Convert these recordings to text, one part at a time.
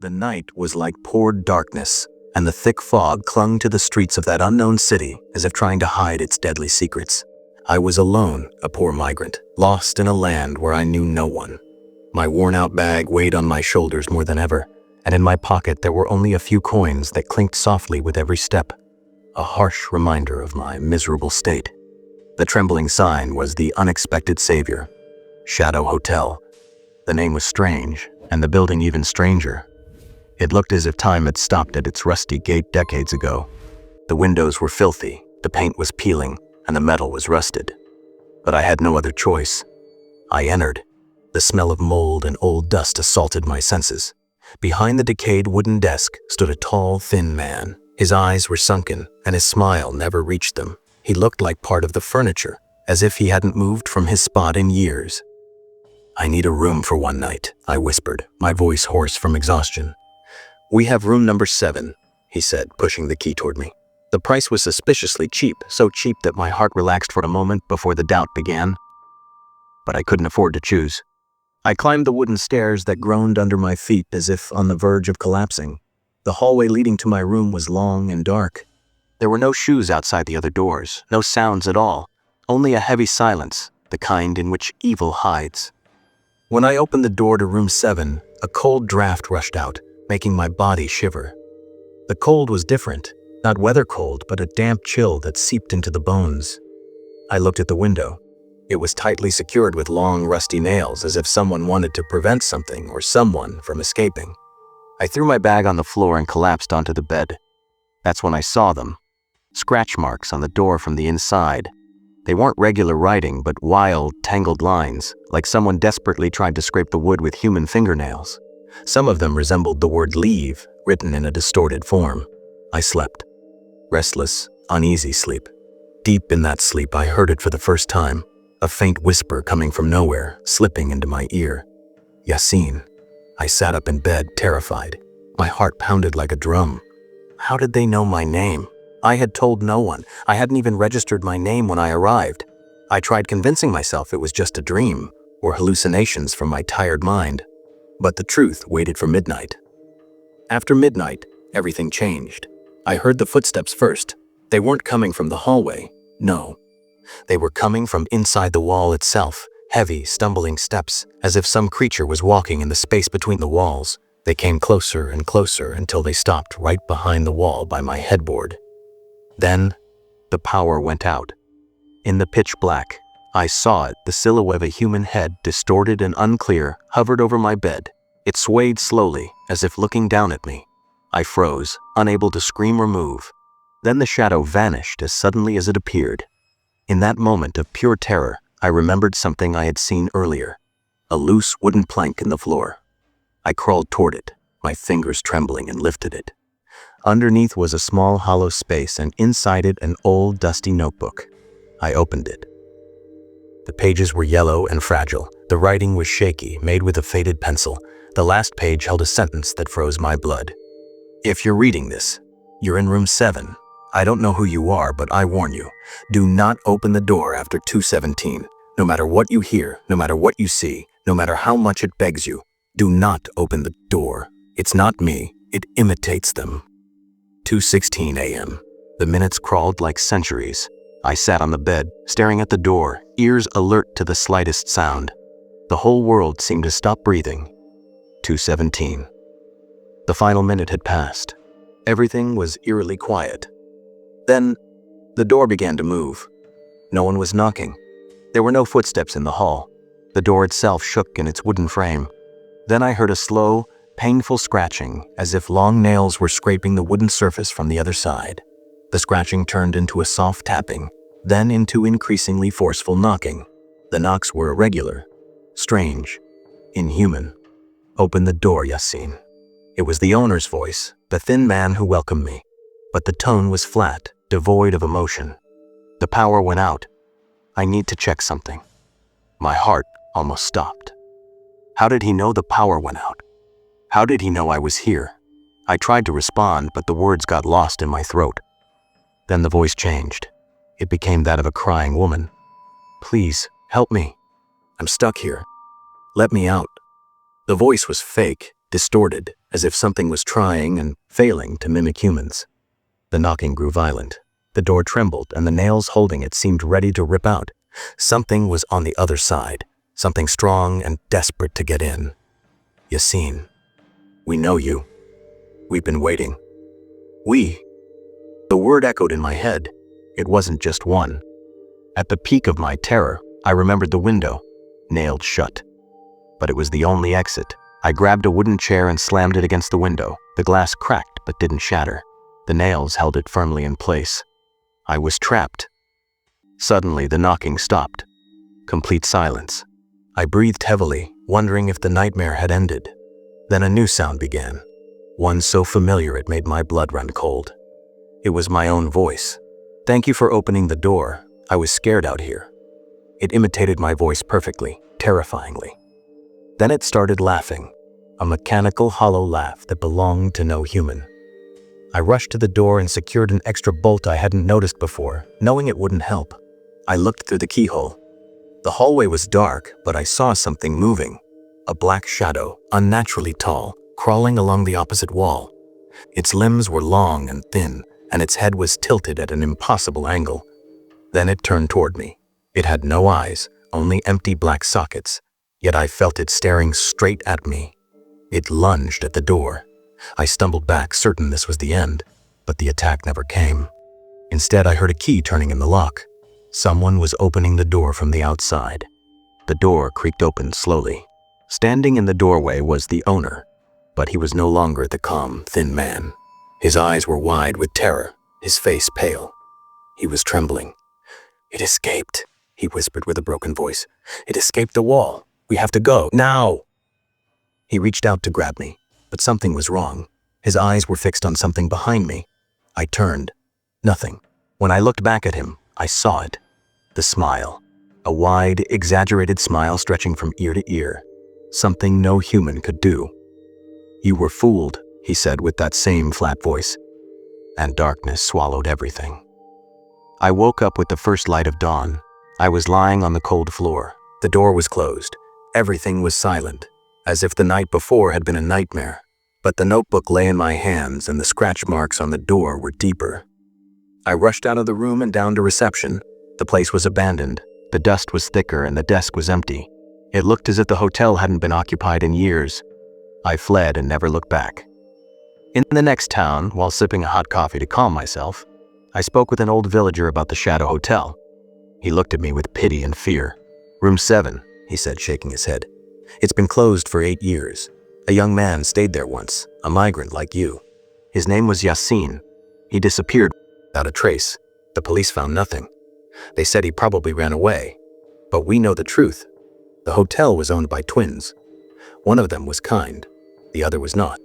The night was like poured darkness, and the thick fog clung to the streets of that unknown city as if trying to hide its deadly secrets. I was alone, a poor migrant, lost in a land where I knew no one. My worn-out bag weighed on my shoulders more than ever, and in my pocket there were only a few coins that clinked softly with every step, a harsh reminder of my miserable state. The trembling sign was the Unexpected Savior, Shadow Hotel. The name was strange, and the building even stranger. It looked as if time had stopped at its rusty gate decades ago. The windows were filthy, the paint was peeling, and the metal was rusted. But I had no other choice. I entered. The smell of mold and old dust assaulted my senses. Behind the decayed wooden desk stood a tall, thin man. His eyes were sunken, and his smile never reached them. He looked like part of the furniture, as if he hadn't moved from his spot in years. "I need a room for one night," I whispered, my voice hoarse from exhaustion. "We have room number 7, he said, pushing the key toward me. The price was suspiciously cheap, so cheap that my heart relaxed for a moment before the doubt began. But I couldn't afford to choose. I climbed the wooden stairs that groaned under my feet as if on the verge of collapsing. The hallway leading to my room was long and dark. There were no shoes outside the other doors, no sounds at all, only a heavy silence, the kind in which evil hides. When I opened the door to room 7, a cold draft rushed out, making my body shiver. The cold was different, not weather cold, but a damp chill that seeped into the bones. I looked at the window. It was tightly secured with long, rusty nails, as if someone wanted to prevent something or someone from escaping. I threw my bag on the floor and collapsed onto the bed. That's when I saw them. Scratch marks on the door from the inside. They weren't regular writing, but wild, tangled lines, like someone desperately tried to scrape the wood with human fingernails. Some of them resembled the word leave, written in a distorted form. I slept. Restless, uneasy sleep. Deep in that sleep, I heard it for the first time. A faint whisper coming from nowhere, slipping into my ear. Yassine. I sat up in bed, terrified. My heart pounded like a drum. How did they know my name? I had told no one. I hadn't even registered my name when I arrived. I tried convincing myself it was just a dream, or hallucinations from my tired mind. But the truth waited for midnight. After midnight, everything changed. I heard the footsteps first. They weren't coming from the hallway. No. They were coming from inside the wall itself, heavy, stumbling steps, as if some creature was walking in the space between the walls. They came closer and closer until they stopped right behind the wall by my headboard. Then, the power went out. In the pitch black, I saw it, the silhouette of a human head, distorted and unclear, hovered over my bed. It swayed slowly, as if looking down at me. I froze, unable to scream or move. Then the shadow vanished as suddenly as it appeared. In that moment of pure terror, I remembered something I had seen earlier. A loose wooden plank in the floor. I crawled toward it, my fingers trembling, and lifted it. Underneath was a small hollow space, and inside it an old dusty notebook. I opened it. The pages were yellow and fragile. The writing was shaky, made with a faded pencil. The last page held a sentence that froze my blood. "If you're reading this, you're in room 7. I don't know who you are, but I warn you, do not open the door after 2:17. No matter what you hear, no matter what you see, no matter how much it begs you, do not open the door. It's not me, it imitates them." 2:16 a.m. The minutes crawled like centuries. I sat on the bed, staring at the door, ears alert to the slightest sound. The whole world seemed to stop breathing. 2:17. The final minute had passed. Everything was eerily quiet. Then, the door began to move. No one was knocking. There were no footsteps in the hall. The door itself shook in its wooden frame. Then I heard a slow, painful scratching, as if long nails were scraping the wooden surface from the other side. The scratching turned into a soft tapping, then into increasingly forceful knocking. The knocks were irregular, strange, inhuman. "Open the door, Yassine." It was the owner's voice, the thin man who welcomed me. But the tone was flat, devoid of emotion. The power went out. I need to check something. My heart almost stopped. How did he know the power went out? How did he know I was here? I tried to respond, but the words got lost in my throat. Then the voice changed. It became that of a crying woman. "Please, help me. I'm stuck here. Let me out." The voice was fake, distorted, as if something was trying and failing to mimic humans. The knocking grew violent. The door trembled, and the nails holding it seemed ready to rip out. Something was on the other side, something strong and desperate to get in. Yassine, we know you. We've been waiting. We. The word echoed in my head. It wasn't just one. At the peak of my terror, I remembered the window, nailed shut. But it was the only exit. I grabbed a wooden chair and slammed it against the window. The glass cracked but didn't shatter. The nails held it firmly in place. I was trapped. Suddenly, the knocking stopped. Complete silence. I breathed heavily, wondering if the nightmare had ended. Then a new sound began, one so familiar it made my blood run cold. It was my own voice. "Thank you for opening the door. I was scared out here." It imitated my voice perfectly, terrifyingly. Then it started laughing, a mechanical, hollow laugh that belonged to no human. I rushed to the door and secured an extra bolt I hadn't noticed before, knowing it wouldn't help. I looked through the keyhole. The hallway was dark, but I saw something moving. A black shadow, unnaturally tall, crawling along the opposite wall. Its limbs were long and thin, and its head was tilted at an impossible angle. Then it turned toward me. It had no eyes, only empty black sockets, yet I felt it staring straight at me. It lunged at the door. I stumbled back, certain this was the end, but the attack never came. Instead, I heard a key turning in the lock. Someone was opening the door from the outside. The door creaked open slowly. Standing in the doorway was the owner, but he was no longer the calm, thin man. His eyes were wide with terror, his face pale. He was trembling. "It escaped," he whispered with a broken voice. "It escaped the wall. We have to go, now!" He reached out to grab me, but something was wrong. His eyes were fixed on something behind me. I turned. Nothing. When I looked back at him, I saw it. The smile. A wide, exaggerated smile stretching from ear to ear. Something no human could do. "You were fooled," he said with that same flat voice. And darkness swallowed everything. I woke up with the first light of dawn. I was lying on the cold floor. The door was closed. Everything was silent, as if the night before had been a nightmare. But the notebook lay in my hands, and the scratch marks on the door were deeper. I rushed out of the room and down to reception. The place was abandoned. The dust was thicker and the desk was empty. It looked as if the hotel hadn't been occupied in years. I fled and never looked back. In the next town, while sipping a hot coffee to calm myself, I spoke with an old villager about the Shadow Hotel. He looked at me with pity and fear. "Room 7, he said, shaking his head. "It's been closed for 8 years. A young man stayed there once, a migrant like you. His name was Yassine. He disappeared without a trace. The police found nothing. They said he probably ran away. But we know the truth. The hotel was owned by twins. One of them was kind. The other was not.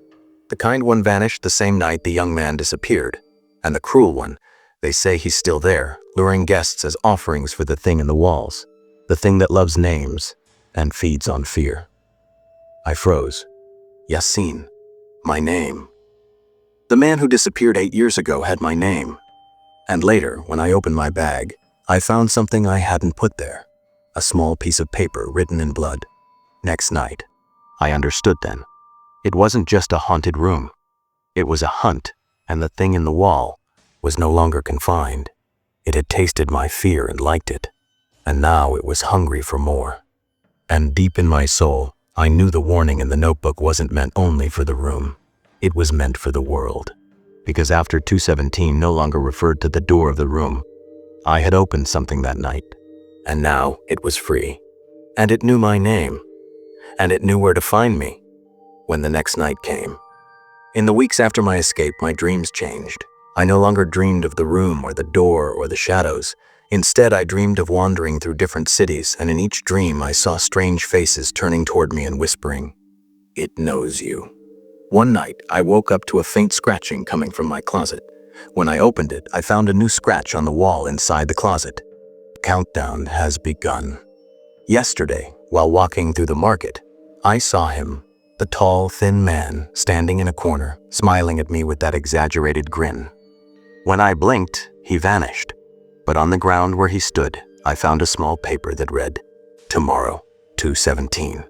The kind one vanished the same night the young man disappeared. And the cruel one, they say he's still there, luring guests as offerings for the thing in the walls. The thing that loves names and feeds on fear." I froze. Yassine. My name. The man who disappeared 8 years ago had my name. And later, when I opened my bag, I found something I hadn't put there. A small piece of paper written in blood. Next night. I understood then. It wasn't just a haunted room. It was a hunt, and the thing in the wall was no longer confined. It had tasted my fear and liked it, and now it was hungry for more. And deep in my soul, I knew the warning in the notebook wasn't meant only for the room. It was meant for the world. Because after 217 no longer referred to the door of the room, I had opened something that night, and now it was free. And it knew my name, and it knew where to find me when the next night came. In the weeks after my escape, my dreams changed. I no longer dreamed of the room or the door or the shadows. Instead, I dreamed of wandering through different cities, and in each dream I saw strange faces turning toward me and whispering, "It knows you." One night, I woke up to a faint scratching coming from my closet. When I opened it, I found a new scratch on the wall inside the closet. Countdown has begun. Yesterday, while walking through the market, I saw him, the tall, thin man, standing in a corner, smiling at me with that exaggerated grin. When I blinked, he vanished. But on the ground where he stood, I found a small paper that read, "Tomorrow, 217.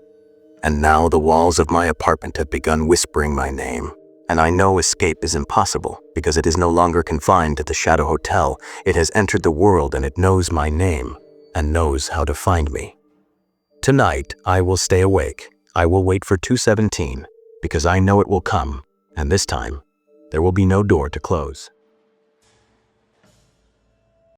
And now the walls of my apartment have begun whispering my name. And I know escape is impossible because it is no longer confined to the Shadow Hotel. It has entered the world and it knows my name and knows how to find me. Tonight, I will stay awake. I will wait for 217 because I know it will come, and this time, there will be no door to close.